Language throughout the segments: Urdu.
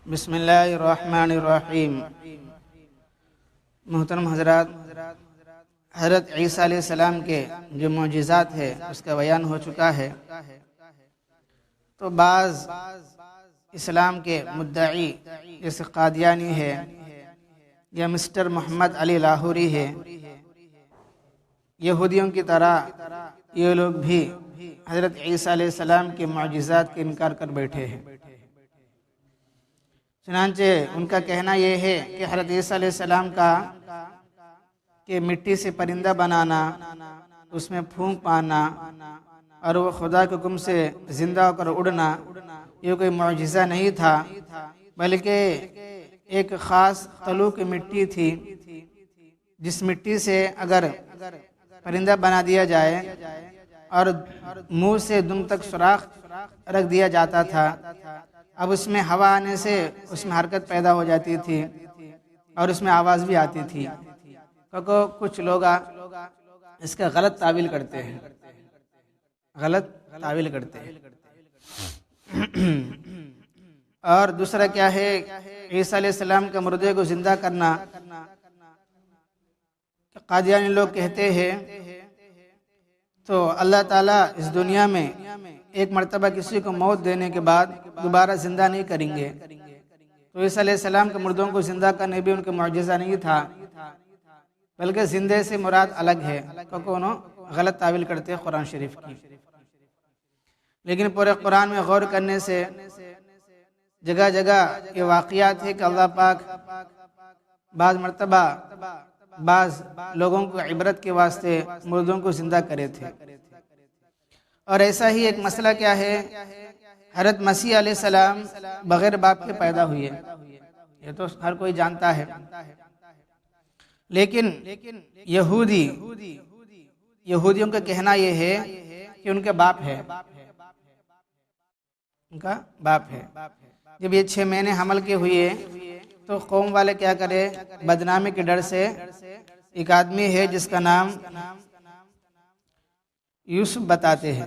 بسم اللہ الرحمن الرحیم۔ محترم حضرات، حضرت عیسیٰ علیہ السلام کے جو معجزات ہے اس کا بیان ہو چکا ہے، تو بعض اسلام کے مدعی جیسے قادیانی ہے یا مسٹر محمد علی لاہوری ہے، یہودیوں کی طرح یہ لوگ بھی حضرت عیسیٰ علیہ السلام کے معجزات کے انکار کر بیٹھے ہیں۔ چنانچہ ان کا کہنا یہ ہے کہ حضرت عیسیٰ علیہ السلام کا کہ مٹی سے پرندہ بنانا، اس میں پھونک مارنا اور وہ خدا کے حکم سے زندہ ہو کر اڑنا، یہ کوئی معجزہ نہیں تھا، بلکہ ایک خاص طلوع کی مٹی تھی، جس مٹی سے اگر پرندہ بنا دیا جائے اور منہ سے دم تک سوراخ رکھ دیا جاتا تھا، اب اس میں ہوا آنے سے اس میں حرکت پیدا ہو جاتی تھی اور اس میں آواز بھی آتی تھی۔ کیونکہ کچھ لوگ اس کا غلط تعویل کرتے ہیں، اور دوسرا کیا ہے، عیسیٰ علیہ السلام کے مردے کو زندہ کرنا۔ قادیانی لوگ کہتے ہیں تو اللہ تعالیٰ اس دنیا میں ایک مرتبہ کسی کو موت دینے کے بعد دوبارہ زندہ نہیں کریں گے، تو عیسیٰ علیہ السلام کے مردوں کو زندہ کرنے بھی ان کا معجزہ نہیں تھا، بلکہ زندے سے مراد الگ ہے، کیونکہ انہوں غلط تعویل کرتے ہیں قرآن شریف کی۔ لیکن پورے قرآن میں غور کرنے سے جگہ جگہ یہ واقعات ہے کہ اللہ پاک بعض مرتبہ بعض لوگوں کو عبرت کے واسطے مردوں کو زندہ کرے تھے۔ اور ایسا ہی ایک مسئلہ کیا ہے، حضرت مسیح علیہ السلام بغیر باپ کے پیدا ہوئے، یہ تو ہر کوئی جانتا ہے، لیکن یہودیوں کا کہنا یہ ہے کہ ان کا باپ ہے، ان کا باپ ہے۔ جب یہ 6 مہینے حمل کے ہوئے تو قوم والے کیا کرے، بدنامی کے ڈر سے ایک آدمی ہے جس کا نام یوسف بتاتے ہیں،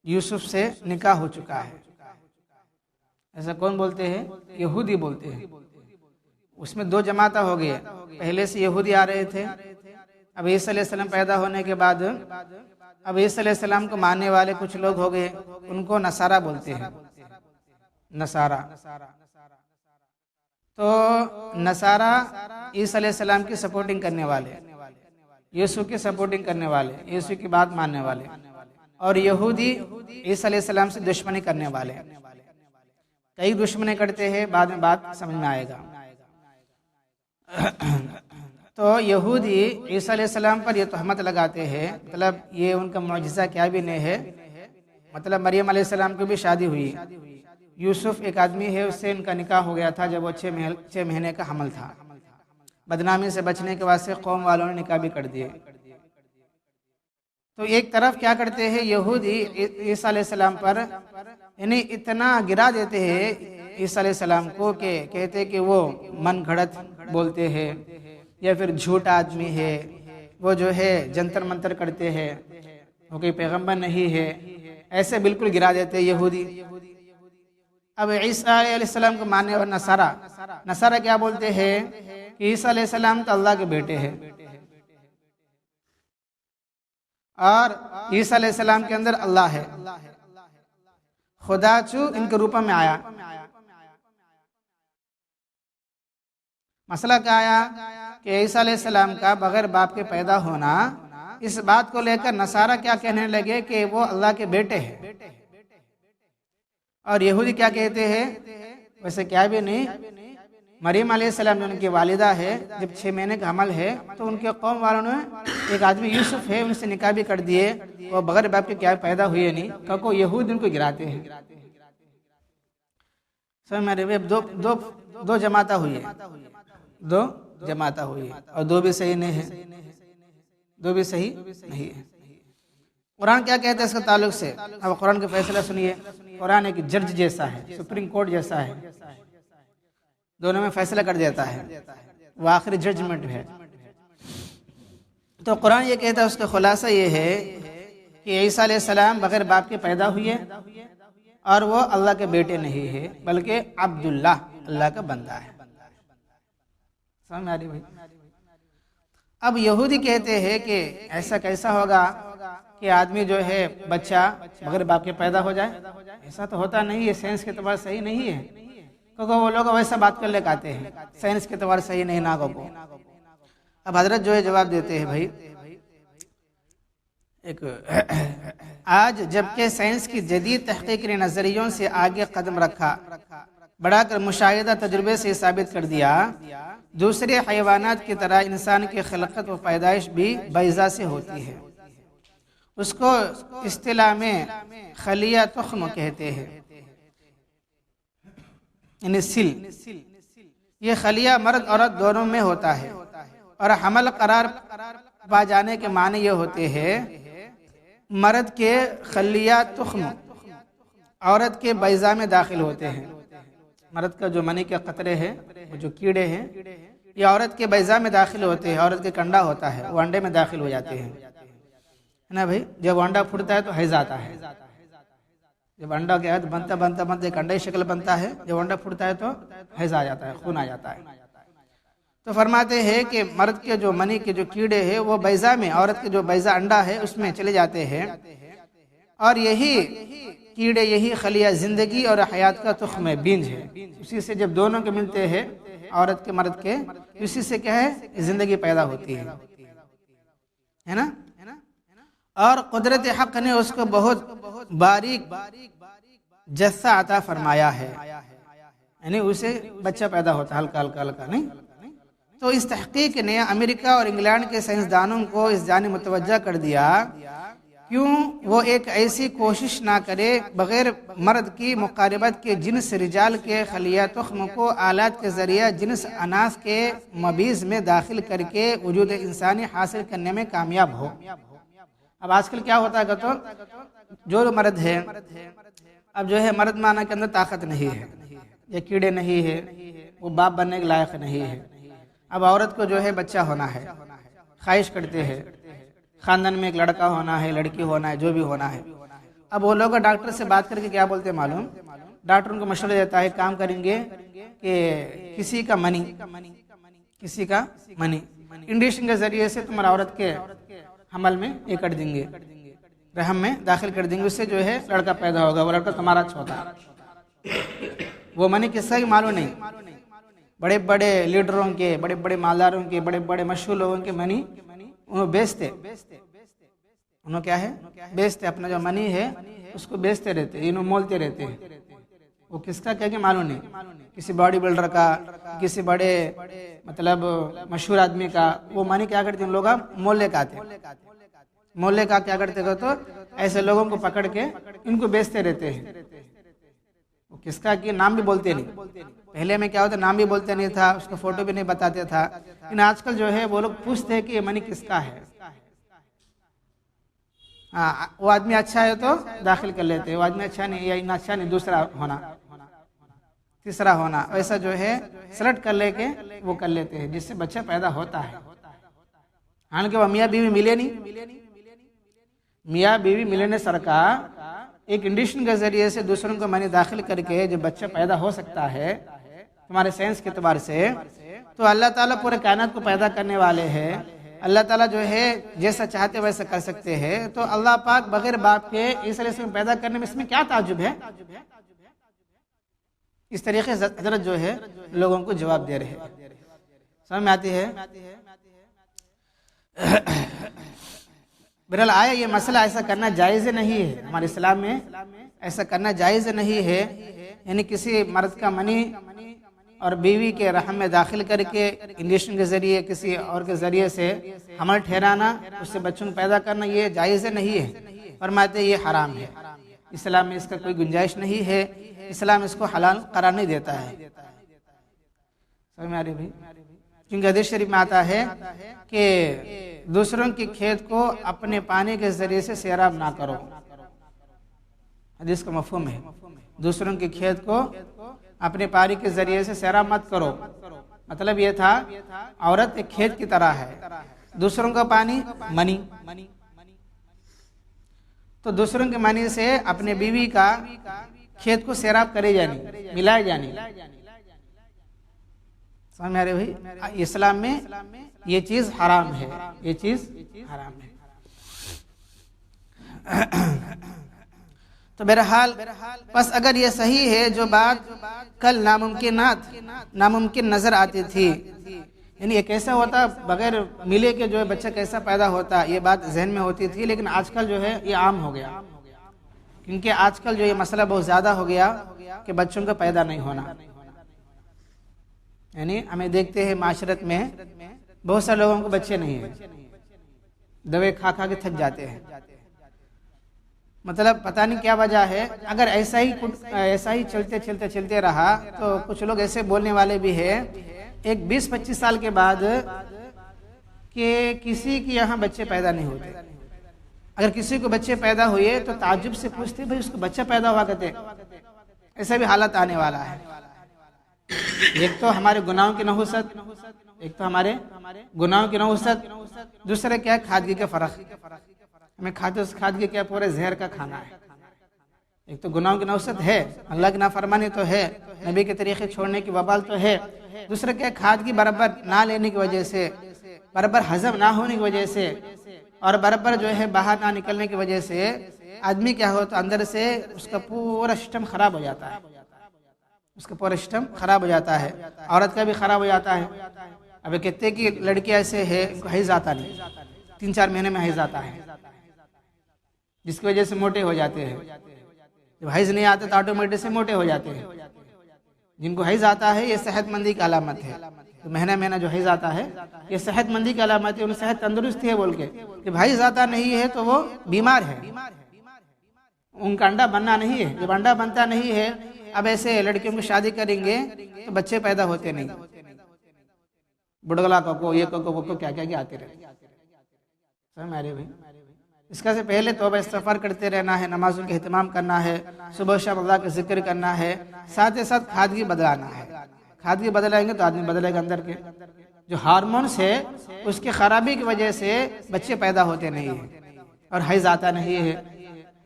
یوسف سے نکاح ہو چکا ہے، ایسا کون بولتے ہیں؟ یہودی بولتے ہیں۔ اس میں 2 جماعتیں ہو گئے، پہلے سے یہودی آ رہے تھے، اب عیسیٰ علیہ السلام پیدا ہونے کے بعد اب عیسیٰ علیہ السلام کو ماننے والے کچھ لوگ ہو گئے، ان کو نصارہ بولتے ہیں، نصارہ۔ تو نصارہ عیسیٰ علیہ السلام کی سپورٹنگ کرنے والے، یسوع کی سپورٹنگ کرنے والے، یسوع کی بات ماننے والے، اور یہودی عیسیٰ علیہ السلام سے دشمنی کرنے والے۔ کئی دشمنی کرتے ہیں، بعد میں بات سمجھ میں آئے گا۔ تو یہودی عیسیٰ علیہ السلام پر یہ تہمت لگاتے ہیں، مطلب یہ ان کا معجزہ کیا بھی نہیں ہے، مطلب مریم علیہ السلام کی بھی شادی ہوئی، یوسف ایک آدمی ہے، اس سے ان کا نکاح ہو گیا تھا جب وہ 6 مہینے کا حمل تھا۔ بدنامی سے بچنے کے واسطے قوم والوں نے نکاح بھی کر دیے۔ تو ایک طرف کیا کرتے ہیں یہودی عیسیٰ علیہ السلام پر، یعنی اتنا گرا دیتے ہیں عیسیٰ علیہ السلام کو کہ کہتے کہ وہ من گھڑت بولتے ہیں، یا پھر جھوٹا آدمی ہے، وہ جو ہے جنتر منتر کرتے ہیں، وہ کوئی پیغمبر نہیں ہے، ایسے بالکل گرا دیتے ہیں یہودی۔ اب عیسیٰ علیہ السلام کو ماننے والے نصارہ کیا بولتے ہیں کہ عیسیٰ علیہ السلام تو اللہ کے بیٹے ہیں، اور عیسیٰ علیہ السلام کے اندر اللہ ہے، خدا ان کے روپ میں آیا۔ مسئلہ کیا آیا کہ عیسیٰ علیہ السلام کا بغیر باپ کے پیدا ہونا، اس بات کو لے کر نصارہ کیا کہنے لگے کہ وہ اللہ کے بیٹے ہیں، اور یہودی کیا کہتے ہیں، ویسے کیا بھی نہیں، مریم علیہ السلام جو ان کی والدہ ہے، جب 6 مہینے کا حمل ہے تو ان کے قوم والوں نے ایک آدمی یوسف ہے، ان سے نکاح بھی کر دیے، وہ بغیر باپ کے کیا پیدا ہوئے نہیں، کیونکہ یہود ان کو گراتے ہیں۔ سمجھ میں رہے، دو جماعتیں ہوئی ہیں، 2 جماعتیں ہوئی ہیں، اور 2 بھی صحیح نہیں ہے، 2 بھی صحیح نہیں ہے۔ قرآن کیا کہتا ہے اس کے تعلق سے؟ اب قرآن کا فیصلہ سنیے۔ قرآن ایک جج جیسا ہے، سپریم کورٹ جیسا ہے، دونوں میں فیصلہ کر دیتا ہے، وہ آخری ججمنٹ ہے۔ تو قرآن یہ کہتا ہے، اس کا خلاصہ یہ ہے کہ عیسیٰ علیہ السلام بغیر باپ کے پیدا ہوئے، اور وہ اللہ کے بیٹے نہیں ہے بلکہ عبداللہ، اللہ کا بندہ ہے۔ سمجھ میں آ رہی بھائی؟ اب یہودی کہتے ہیں کہ ایسا کیسا ہوگا کہ آدمی جو ہے بچہ بغیر باپ کے پیدا ہو جائے؟ ایسا تو ہوتا نہیں ہے، سائنس کے اعتبار صحیح نہیں ہے، کیونکہ وہ لوگ ویسا بات کر لے کہتے ہیں سائنس کے اعتبار صحیح نہیں ناگو کو۔ اب حضرت جو ہے جواب دیتے ہیں بھائی آج جبکہ سائنس کی جدید تحقیقی نظریوں سے آگے قدم رکھا، بڑھا کر مشاہدہ تجربے سے ثابت کر دیا دوسرے حیوانات کی طرح انسان کی خلقت و پیدائش بھی بیضا سے ہوتی ہے، اس کو اصطلاح میں خلیہ تخم کہتے ہیں، یعنی سل۔ یہ خلیہ مرد عورت دونوں میں ہوتا ہے، اور حمل قرار پا جانے کے معنی یہ ہوتے ہیں مرد کے خلیہ تخم عورت کے بیضا میں داخل ہوتے ہیں۔ مرد کا جو منی کے قطرے ہیں، وہ جو کیڑے ہیں، یہ عورت کے بیضا میں داخل ہوتے ہیں، عورت کے کنڈا ہوتا ہے، وہ انڈے میں داخل ہو جاتے ہیں نا بھائی۔ جب انڈا پھوٹتا ہے تو حیض آتا ہے، جب انڈا کیا ہے تو بنتا ایک انڈے شکل بنتا ہے، جب انڈا پھوٹتا ہے تو حیض آ جاتا ہے، خون آ جاتا ہے۔ تو فرماتے ہیں کہ مرد کے جو منی کے جو کیڑے ہیں وہ بیضا میں، عورت کے جو بیضا انڈا ہے اس میں چلے جاتے ہیں، اور یہی کیڑے، یہی خلیہ زندگی اور حیات کا تخم ہے، بیج ہے۔ اسی سے جب دونوں کے ملتے ہیں، عورت کے مرد کے، اسی سے کیا ہے زندگی پیدا ہوتی ہے نا۔ اور قدرت حق نے اس کو بہت باریک جثہ عطا فرمایا ہے، یعنی اسے بچہ پیدا ہوتا ہے ہلکا ہلکا نہیں۔ تو اس تحقیق نے امریکہ اور انگلینڈ کے سائنسدانوں کو اس جانب متوجہ کر دیا، کیوں وہ ایک ایسی کوشش نہ کرے بغیر مرد کی مقاربت کے جنس رجال کے خلیہ تخم کو آلات کے ذریعہ جنس اناث کے مبیض میں داخل کر کے وجود انسانی حاصل کرنے میں کامیاب ہو۔ اب آج کل کیا ہوتا ہے تو جو مرد ہے، اب جو ہے مرد معنی کے اندر طاقت نہیں ہے، یا کیڑے نہیں ہے، وہ باپ بننے کے لائق نہیں ہے۔ اب عورت کو جو ہے بچہ ہونا ہے، خواہش کرتے ہیں، خاندان میں ایک لڑکا ہونا ہے، لڑکی ہونا ہے، جو بھی ہونا ہے۔ اب وہ لوگ ڈاکٹر سے بات کر کے کیا بولتے ہیں معلوم؟ ڈاکٹر ان کو مشورہ دیتا ہے، کام کریں گے کہ کسی کا منی انڈیشن کے ذریعے سے تمہارا عورت کے حمل میں یہ کر دیں گے، رحم میں داخل کر دیں گے، اس سے جو ہے لڑکا پیدا ہوگا، وہ لڑکا تمہارا چھوٹا۔ وہ منی کس کا معلوم نہیں، بڑے بڑے لیڈروں کے، بڑے بڑے مالداروں کے، بڑے بڑے مشہور لوگوں کے منی انہوں بیچتے، انہوں کیا ہے بیچتے، اپنا جو منی ہے اس کو بیچتے رہتے، انہوں مولتے رہتے ہیں۔ وہ کس کا کیا کہ معلوم نہیں، کسی باڈی بلڈر کا، کسی بڑے مطلب مشہور آدمی کا، وہ منی کیا کرتے ہیں لوگ مول لے کے آتے، مول لے کا کیا کرتے گا تو ایسے لوگوں کو پکڑ کے ان کو بیچتے رہتے ہیں۔ وہ کس کا کہ نام بھی بولتے نہیں، پہلے میں کیا ہوتا نام بھی بولتے نہیں تھا، اس کو فوٹو بھی نہیں بتاتے تھا، لیکن آج کل جو ہے وہ لوگ پوچھتے ہیں کہ یہ منی کس کا ہے۔ وہ آدمی اچھا ہے تو داخل کر لیتے، وہ آدمی اچھا نہیں، یا اچھا نہیں، دوسرا ہونا، تیسرا ہونا، ایسا جو ہے سلیکٹ کر لے کے وہ کر لیتے ہیں، جس سے بچہ پیدا ہوتا ہے۔ حالانکہ وہ میاں بیوی ملے نہیں، میاں بیوی ملنے سرکار ایک انڈیشن کے ذریعے سے دوسروں کو منی داخل کر کے جب بچہ پیدا ہو سکتا ہے تمہارے سائنس کے اعتبار سے، تو اللہ تعالیٰ پورے کائنات کو پیدا کرنے والے ہیں۔ اللہ تعالیٰ جو ہے جیسا چاہتے ویسا کر سکتے ہیں، تو اللہ پاک بغیر باپ کے اس طرح سے پیدا کرنے میں اس میں کیا تعجب ہے؟ اس طریقے سے حضرت جو ہے لوگوں کو جواب دے رہے ہیں۔ سمجھ میں آتی ہے؟ بہرحال آیا یہ مسئلہ ایسا کرنا جائز نہیں ہے، ہمارے اسلام میں ایسا کرنا جائز نہیں ہے، یعنی کسی مرد کا منی اور بیوی کے رحم میں داخل کر کے انجیکشن کے ذریعے کسی اور کے ذریعے سے حمل ٹھہرانا، اس سے بچوں کو پیدا کرنا، یہ جائز نہیں ہے، فرماتے یہ حرام ہے، اسلام میں اس کا کوئی گنجائش نہیں ہے، اسلام اس کو حلال قرار نہیں دیتا ہے۔ سمجھ میں آ رہی بھائی؟ کیونکہ حدیث شریف میں آتا ہے کہ دوسروں کے کھیت کو اپنے پانی کے ذریعے سے سیراب نہ کرو، حدیث کا مفہوم ہے دوسروں کے کھیت کو اپنے پانی کے ذریعے سے سیراب مت کرو، مطلب یہ تھا عورت ایک کھیت کی طرح ہے، دوسروں کا پانی منی، تو دوسروں کے منی سے اپنے بیوی کا کھیت کو سیراب کرے جانی، ملائے جانی. سمجھ میں آ رہے بھائی؟ اسلام میں یہ چیز حرام ہے، یہ چیز حرام ہے. تو بہرحال بس اگر یہ صحیح ہے جو بات کل ناممکن نظر آتی تھی، یعنی یہ کیسا ہوتا بغیر ملے کے جو ہے بچہ کیسا پیدا ہوتا، یہ بات ذہن میں ہوتی تھی، لیکن آج کل جو ہے یہ عام ہو گیا. کیونکہ آج کل جو یہ مسئلہ بہت زیادہ ہو گیا کہ بچوں کا پیدا نہیں ہونا. یعنی ہمیں دیکھتے ہیں معاشرت میں بہت سارے لوگوں کو بچے نہیں ہیں، دوے کھا کھا کے تھک جاتے ہیں. مطلب پتہ نہیں کیا وجہ ہے. اگر ایسا ہی چلتے رہا تو کچھ لوگ ایسے بولنے والے بھی ہیں ایک 20-25 سال کے بعد کہ کسی کی یہاں بچے پیدا نہیں ہوتے. اگر کسی کو بچے پیدا ہوئے تو تعجب سے پوچھتے بھائی اس کو بچہ پیدا ہوا کہتے. ایسا بھی حالت آنے والا ہے. ایک تو ہمارے گناہوں کی نحوست، دوسرا کیا ہے کھادگی کا فرق. ہمیں کھادگی کیا پورے زہر کا کھانا ہے. ایک تو گناہوں کی نحوست ہے، اللہ کی نافرمانی تو ہے، نبی کے طریقے چھوڑنے کی وبال تو ہے. دوسرا کیا کھادگی برابر نہ لینے کی وجہ سے، برابر ہضم نہ ہونے کی وجہ سے، اور برابر جو ہے باہر نہ نکلنے کی وجہ سے آدمی کیا ہو تو اندر سے اس کا پورا سسٹم خراب ہو جاتا ہے. عورت کا بھی خراب ہو جاتا ہے. ابھی کہتے کہ لڑکی ایسے ہے ان کو حیض آتا نہیں، 3-4 مہینے میں حیض آتا ہے، جس کی وجہ سے موٹے ہو جاتے ہیں. جب حیض نہیں آتا تو آٹومیٹک سے موٹے ہو جاتے ہیں. جن کو حیض آتا ہے یہ صحت مندی کی علامت ہے. تو مہینہ جو حیض آتا ہے یہ صحت مندی کی علامت ہے. ان صحت تندرستی ہے بول کے. جب حیض آتا نہیں ہے تو وہ بیمار ہے، ان کا انڈا بننا نہیں ہے. جب انڈا بنتا نہیں ہے، اب ایسے لڑکیوں کو شادی کریں گے تو بچے پیدا ہوتے نہیں. بڑگلا کو یہ کو کیا آتے رہتے. سمجھ میں بھائی؟ اس کا سے پہلے توبہ استغفار کرتے رہنا ہے، نمازوں کے اہتمام کرنا ہے، صبح شام اللہ کا ذکر کرنا ہے، ساتھ ہی ساتھ کھادگی بدلانا ہے. کھادگی بدلائیں گے تو آدمی بدلے گا. اندر کے جو ہارمونس ہے اس کی خرابی کی وجہ سے بچے پیدا ہوتے نہیں ہیں اور حیض آتا نہیں ہے.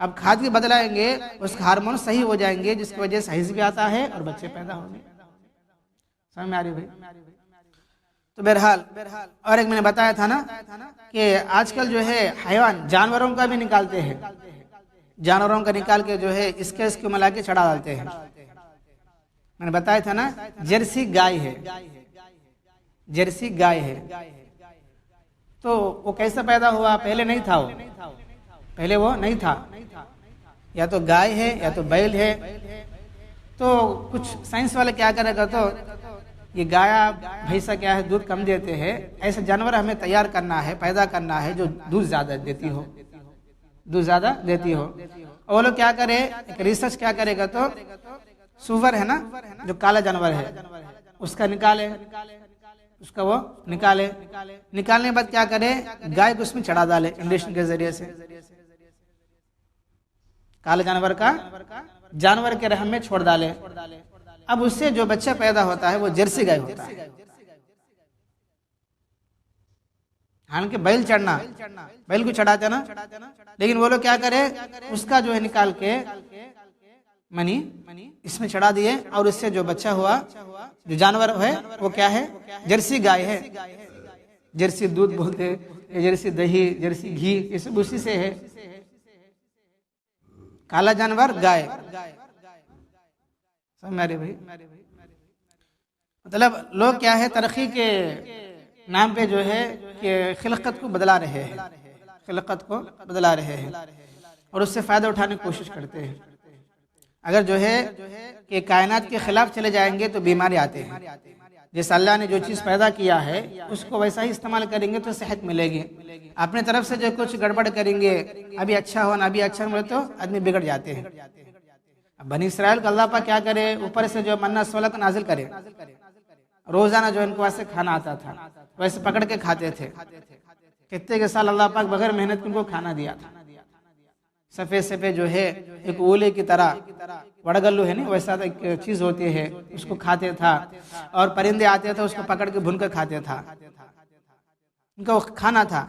اب کھادگی بدلائیں گے اس کا ہارمون صحیح ہو جائیں گے، جس کی وجہ سے حیض بھی آتا ہے اور بچے پیدا ہوں گے. سمجھ میں آ رہی بھائی؟ تو بہرحال اور ایک میں نے بتایا تھا نا کہ آج کل جو ہے حیوان جانوروں کا بھی نکالتے ہیں. جانوروں کا نکال کے جو ہے اس کو ملا کے چڑھا ڈالتے ہیں. میں نے بتایا تھا نا جرسی گائے ہے. تو وہ کیسا پیدا ہوا؟ پہلے نہیں تھا. پہلے وہ نہیں تھا. یا تو گائے ہے یا تو بیل ہے. تو کچھ سائنس والے کیا کرے گا تو یہ گایا بھینسا کیا ہے دودھ کم دیتے ہیں، ایسے جانور ہمیں تیار کرنا ہے، پیدا کرنا ہے جو دودھ زیادہ دیتی ہو. اور وہ لوگ کیا کرے، ایک ریسرچ کیا کرے گا تو سور ہے نا جو کالا جانور ہے اس کا نکالے، اس کا وہ نکالنے کے بعد کیا کرے گائے کو اس میں چڑھا ڈالے انڈکشن کے ذریعے سے. کالے جانور کے رحم میں چھوڑ ڈالے. اب اس سے جو بچہ پیدا ہوتا ہے وہ جرسی گائے ہوتا ہے. حالانکہ بیل کو چڑھاتے نا، لیکن وہ لوگ کیا کرے اس کا جو ہے نکال کے منی اس میں چڑھا دیے اور اس سے جو بچہ ہوا جو جانور ہے وہ کیا ہے جرسی گائے ہے. جرسی دودھ بولتے، جرسی دہی، جرسی گھی، یہ سب اسی سے ہے. کالا جانور گائے. میرے بھائی مطلب لوگ کیا ہے ترقی کے نام پہ جو ہے کہ خلقت کو بدلا رہے ہیں اور اس سے فائدہ اٹھانے کی کوشش کرتے ہیں. اگر جو ہے کہ کائنات کے خلاف چلے جائیں گے تو بیماری آتے ہیں. جیسے اللہ نے جو چیز پیدا کیا ہے اس کو ویسا ہی استعمال کریں گے تو صحت ملے گی. اپنے طرف سے جو کچھ گڑبڑ کریں گے، ابھی اچھا ہو تو آدمی بگڑ جاتے ہیں. بنی اسرائیل کو اللہ پاک کیا کرے اوپر سے جو منہ سولت نازل کرے، روزانہ جو ان کو ویسے کھانا آتا تھا ویسے پکڑ کے کھاتے تھے. کتنے کے سال اللہ پاک بغیر محنت کے ان کو کھانا دیا تھا. سفید جو ہے ایک اولے کی طرح وڑگلو ہے نا ویسا ایک چیز ہوتی ہے اس کو کھاتے تھا. اور پرندے آتے تھے اس کو پکڑ کے بھون کر کھاتے تھا. ان کا کھانا تھا.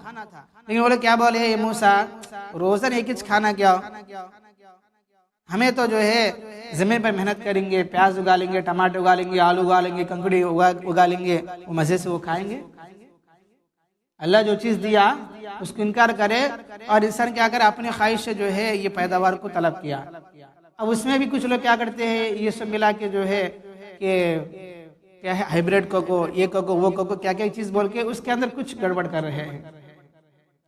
لیکن وہ لوگ کیا بولے یہ موسیٰ روزانہ ایک ہی کھانا کیا، ہمیں تو جو ہے زمین پر محنت کریں گے، پیاز اگا لیں گے، ٹماٹر اگا لیں گے، آلو اگا لیں گے، کنکڑی اگا لیں گے، وہ مزے سے وہ کھائیں گے؟ اللہ جو چیز دیا اس کو انکار کرے اور انسان کیا کرے، اپنی خواہش سے جو ہے یہ پیداوار کو طلب کیا۔ اب اس میں بھی کچھ لوگ کیا کرتے ہیں، یہ سب ملا کے جو ہے کہ کیا ہے ہائیبریڈ کوکو، یہ کوکو وہ کوکو، کیا کیا چیز بول کے اس کے اندر کچھ گڑبڑ کر رہے ہیں۔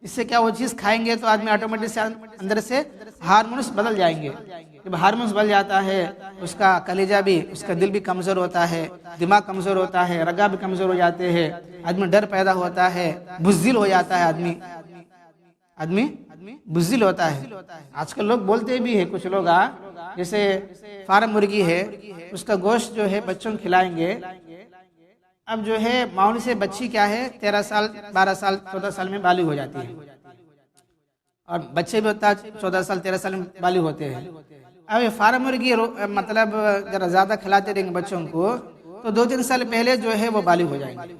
اس سے کیا وہ چیز کھائیں گے تو آدمی آٹومیٹک سے اندر سے ہارمونز بدل جائیں گے۔ جب ہارمونز بدل جاتا ہے اس کا کلیجہ بھی، اس کا دل بھی کمزور ہوتا ہے، دماغ کمزور ہوتا ہے، رگا بھی کمزور ہو جاتے ہیں، آدمی ڈر پیدا ہوتا ہے، بزدل ہو جاتا ہے، آدمی بزدل ہوتا ہے۔ آج کل لوگ بولتے بھی ہیں، کچھ لوگ جیسے فارم مرغی ہے، اس کا گوشت جو ہے بچوں کو کھلائیں گے، اب جو ہے معمولی سے بچی کیا ہے 13 سال 12 سال 14 سال میں بالغ ہو جاتی ہے، اور بچے بھی ہوتا ہے 14 سال 13 سال میں بالغ ہوتے ہیں۔ اب یہ فارم مرغی مطلب ذرا زیادہ کھلاتے رہیں گے بچوں کو تو 2-3 سال پہلے جو ہے وہ بالغ ہو جائیں گے،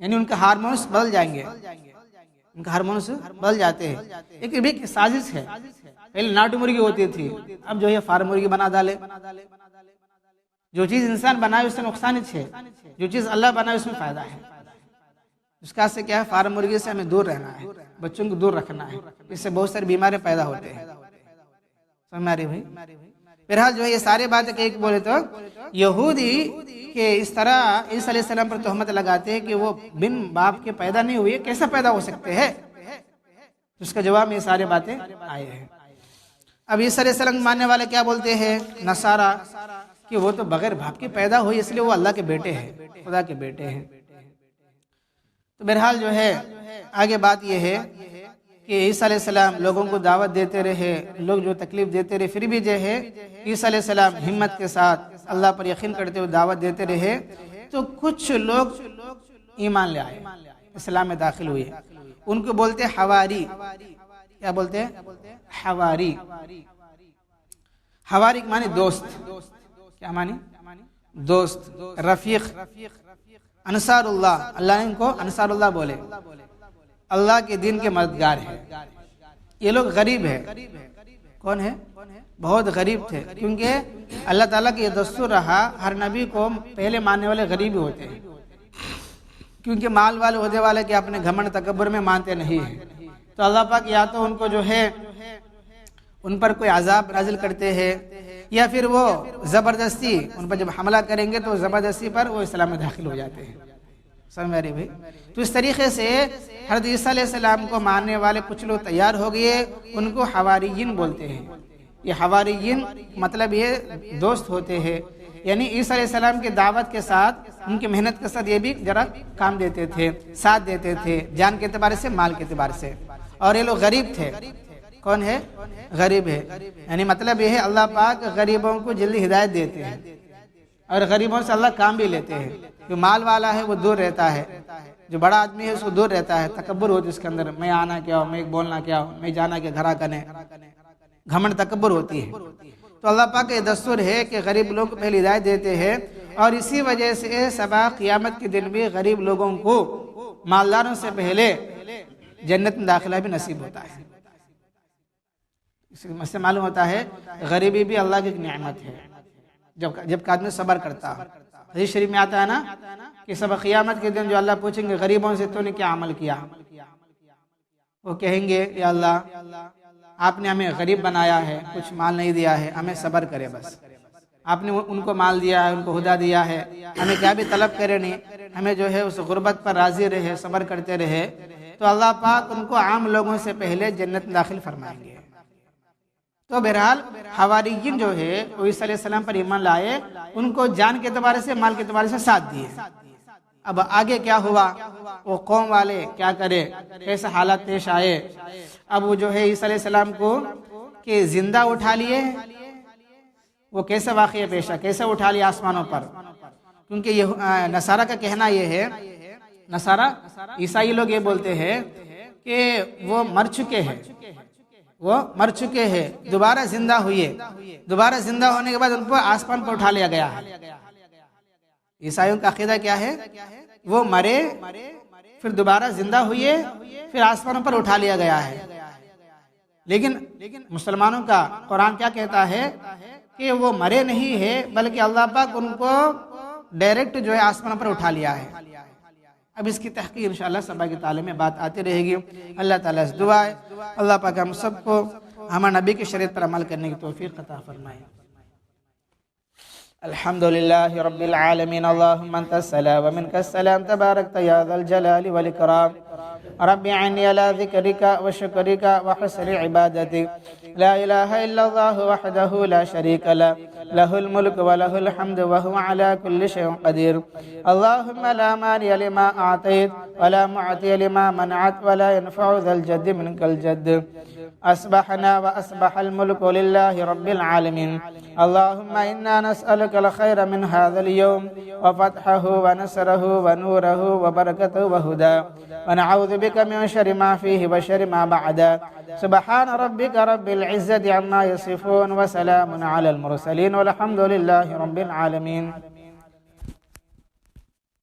یعنی ان کا ہارمونز بدل جائیں گے، ان کا ہارمونز بدل جاتے ہیں۔ ایک بھی ایک سازش ہے، پہلے ناٹو مرغی ہوتی تھی، اب جو ہے فارم مرغی بنا ڈالے۔ جو چیز انسان بنائے اس سے نقصان ہے، جو چیز اللہ بنائے اس میں فائدہ ہے۔ اس کا سے کیا ہے، فارم مرغی سے ہمیں دور رہنا ہے، بچوں کو دور رکھنا ہے، اس سے بہت ساری بیماریاں پیدا ہوتے ہیں۔ سمجھ رہے بھائی؟ بہرحال جو ہے یہ سارے باتیں کہ ایک بولے تو یہودی کہ اس طرح عیسیٰ علیہ السلام پر تہمت لگاتے ہیں کہ وہ بن باپ کے پیدا نہیں ہوئے، کیسا پیدا ہو سکتے ہیں؟ اس کا جواب میں یہ سارے باتیں آئے ہیں۔ اب عیسیٰ علیہ السلام ماننے والے کیا بولتے ہیں نصارہ، کہ وہ تو بغیر باپ کے پیدا ہوئی اس لیے وہ اللہ کے بیٹے ہیں، خدا کے بیٹے ہیں۔ تو بہرحال جو ہے آگے بات یہ ہے کہ عیسیٰ علیہ السلام لوگوں کو دعوت دیتے رہے، لوگ جو تکلیف دیتے رہے، پھر بھی جو ہے عیسیٰ علیہ السلام ہمت کے ساتھ اللہ پر یقین کرتے ہوئے دعوت دیتے رہے، تو کچھ لوگ ایمان لے آئے، اسلام میں داخل ہوئے۔ ان کو بولتے حواری، کیا بولتے ہیں؟ حواری۔ حواری کے معنی دوست، کیا معنی؟ دوست، رفیق، انصار اللہ، اللہ نے ان کو انصار اللہ بولے، اللہ کے دین کے مددگار ہیں۔ یہ لوگ غریب ہیں، کون ہے؟ بہت غریب تھے، کیونکہ اللہ تعالیٰ کا یہ دستور رہا ہر نبی کو پہلے ماننے والے غریب ہی ہوتے ہیں، کیونکہ مال والے عہدے والے کے اپنے گھمنڈ تکبر میں مانتے نہیں ہیں، تو اللہ پاک یا تو ان کو جو ہے ان پر کوئی عذاب نازل کرتے ہیں، یا پھر وہ زبردستی ان پر جب حملہ کریں گے تو زبردستی پر وہ اسلام میں داخل ہو جاتے ہیں۔ سمجھ میں آ رہی بھائی؟ تو اس طریقے سے حضرت عیسیٰ علیہ السلام کو ماننے والے کچھ لوگ تیار ہو گئے، ان کو حواریین بولتے ہیں۔ یہ حواریین مطلب یہ دوست ہوتے ہیں، یعنی عیسیٰ علیہ السلام کی دعوت کے ساتھ ان کی محنت کے ساتھ یہ بھی ذرا کام دیتے تھے، ساتھ دیتے تھے، جان کے اعتبار سے، مال کے اعتبار سے۔ اور یہ لوگ غریب تھے، کون ہے؟ غریب ہے، یعنی مطلب یہ ہے اللہ پاک غریبوں کو جلدی ہدایت دیتے ہیں، اور غریبوں سے اللہ کام بھی لیتے ہیں۔ جو مال والا ہے وہ دور رہتا ہے، جو بڑا آدمی ہے اس کو دور رہتا ہے، تکبر ہوتی ہے اس کے اندر، میں آنا کیا ہو، میں بولنا کیا ہو، میں جانا کیا گھرا کنے، گھمنڈ تکبر ہوتی ہے۔ تو اللہ پاک کا یہ دستور ہے کہ غریب لوگ کو پہلے ہدایت دیتے ہیں، اور اسی وجہ سے سبا قیامت کے دن بھی غریب لوگوں کو مالداروں سے پہلے جنت میں داخلہ بھی نصیب ہوتا ہے۔ اس سے معلوم ہوتا ہے غریبی بھی اللہ کی ایک نعمت ہے، جب آدمی صبر کرتا ہے۔ حدیث شریف میں آتا ہے نا کہ سبا قیامت کے دن جو اللہ پوچھیں گے غریبوں سے تو نے کیا عمل کیا، وہ کہیں گے یا اللہ آپ نے ہمیں غریب بنایا ہے، کچھ مال نہیں دیا ہے، ہمیں صبر کرے، بس آپ نے ان کو مال دیا ہے، ان کو ہدا دیا ہے، ہمیں کیا بھی طلب کرے نہیں، ہمیں جو ہے اس غربت پر راضی رہے، صبر کرتے رہے، تو اللہ پاک ان کو عام لوگوں سے پہلے جنت میں داخل فرمائیں گے۔ تو بہرحال حواریین جو ہے وہ عیسیٰ علیہ السلام پر ایمان لائے، ان کو جان کے اعتبار سے، مال کے اعتبار سے ساتھ دیے۔ اب آگے کیا ہوا، وہ قوم والے کیا کرے، کیسے حالات پیش آئے۔ اب وہ جو ہے عیسیٰ علیہ السلام کو کہ زندہ اٹھا لیے، وہ کیسے واقعہ پیش آئے، کیسے اٹھا لیا آسمانوں پر، کیونکہ یہ نصارہ کا کہنا یہ ہے، نصارہ عیسائی لوگ یہ بولتے ہیں کہ وہ مر چکے ہیں، وہ مر چکے ہیں، دوبارہ زندہ ہوئے، دوبارہ زندہ ہونے کے بعد ان کو آسمان پر اٹھا لیا گیا ہے۔ عیسائیوں کا عقیدہ کیا ہے، وہ مرے، پھر دوبارہ زندہ ہوئے، پھر آسمانوں پر اٹھا لیا گیا ہے۔ لیکن مسلمانوں کا قرآن کیا کہتا ہے کہ وہ مرے نہیں ہے بلکہ اللہ پاک ان کو ڈائریکٹ جو ہے آسمان پر اٹھا لیا ہے۔ اب اس کی تحقیق انشاءاللہ صبح کی تعلیم میں بات آتی رہے گی۔ اللہ تعالیٰ سے دعا ہے اللہ پاک ہم سب کو ہمارے نبی کی شریعت پر عمل کرنے کی توفیق عطا فرمائے۔ الحمد لله رب العالمين اللهم أنت السلام ومنك السلام تباركت يا ذا الجلال والإكرام رب عني على ذكرك وشكرك وحسن عبادتك لا إله إلا الله وحده لا شريك له له الملك وله الحمد وهو على كل شيء قدير اللهم لا مانع لما أعطيت ولا معطي لما منعت ولا ينفع ذا الجد منك الجد أصبحنا وأصبح الملك لله رب العالمين اللهم إنا نسألك الخير من هذا اليوم وفتحه ونصره ونوره وبركته وهدى ونعوذ بك من شر ما فيه وشر ما بعد سبحان ربك رب العزة عما يصفون وسلام على المرسلين والحمد لله رب العالمين